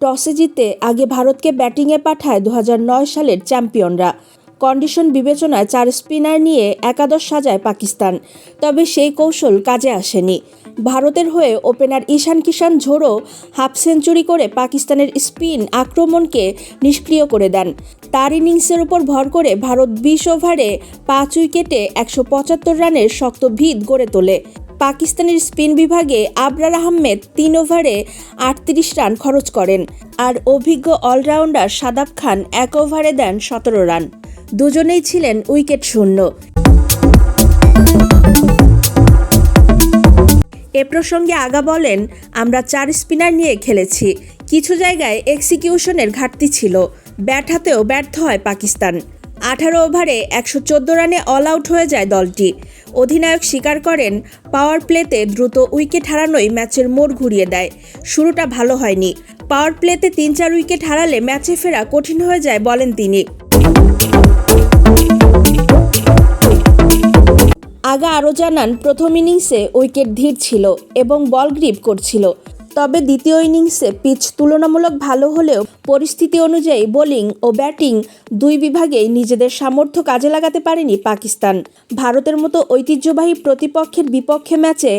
টসে জিতে আগে ভারতকে ব্যাটিংয়ে পাঠায় 2009 সালের চ্যাম্পিয়নরা। কন্ডিশন বিবেচনায় 4 স্পিনার নিয়ে একাদশ সাজায় পাকিস্তান। তবে সেই কৌশল কাজে আসেনি। ভারতের হয়ে ওপেনার ঈশান কিষান ঝোড়ো হাফ সেঞ্চুরি করে পাকিস্তানের স্পিন আক্রমণকে নিষ্ক্রিয় করে দেন। তার ইনিংসের উপর ভর করে ভারত 20 ওভারে 5 উইকেটে 175 রানের শক্ত ভিত গড়ে তোলে। পাকিস্তানের স্পিন বিভাগে আবরার আহমেদ 3 ওভারে 38 রান খরচ করেন, আর অভিজ্ঞ অলরাউন্ডার শাদাব খান 1 ওভারে দেন 17 রান। দুজনেই ছিলেন উইকেট শূন্য। এ প্রসঙ্গে আগা বলেন, আমরা 4 স্পিনার নিয়ে খেলেছি। কিছু জায়গায় এক্সিকিউশনের ঘাটতি ছিল। ব্যাট হাতেও ব্যর্থ হয় পাকিস্তান। 18 ওভারে 114 রানে অল আউট হয়ে যায় দলটি। অধিনায়ক স্বীকার করেন, পাওয়ার প্লেতে দ্রুত উইকেট হারানোই ম্যাচের মোড় ঘুরিয়ে দেয়। শুরুটা ভালো হয়নি। পাওয়ার প্লেতে 3-4 উইকেট হারালে ম্যাচে ফেরা কঠিন হয়ে যায় বলেন তিনি। আগা আরও জানান, প্রথম ইনিংসে উইকেট ধীর ছিল এবং বল গ্রিপ করছিল। তবে দ্বিতীয় ইনিংসে পিচ তুলনামূলক ভালো হলেও পরিস্থিতি অনুযায়ী বোলিং ও ব্যাটিং দুই বিভাগেই নিজেদের সামর্থ্য কাজে লাগাতে পারেনি পাকিস্তান। ভারতের মতো ঐতিহ্যবাহী প্রতিপক্ষের বিপক্ষে ম্যাচে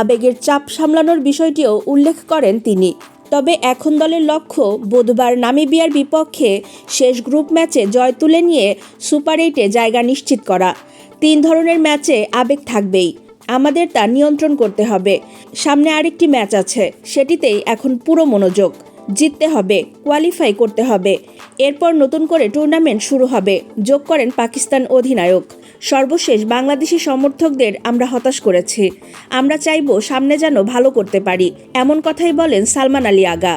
আবেগের চাপ সামলানোর বিষয়টিও উল্লেখ করেন তিনি। তবে এখন দলের লক্ষ্য বুধবার নামিবিয়ার বিপক্ষে শেষ গ্রুপ ম্যাচে জয় তুলে নিয়ে সুপার 8-এ জায়গা নিশ্চিত করা। 3 ধরনের ম্যাচে আবেগ থাকবেই, আমাদের তা নিয়ন্ত্রণ করতে হবে। সামনে আরেকটি ম্যাচ আছে, সেটিতেই এখন পুরো মনোযোগ। জিততে হবে, কোয়ালিফাই করতে হবে, এরপর নতুন করে টুর্নামেন্ট শুরু হবে, যোগ করেন পাকিস্তান অধিনায়ক। সর্বশেষ বাংলাদেশি সমর্থকদের আমরা হতাশ করেছি। আমরা চাইব সামনে যেন ভালো করতে পারি, এমন কথাই বলেন সালমান আলী আগা।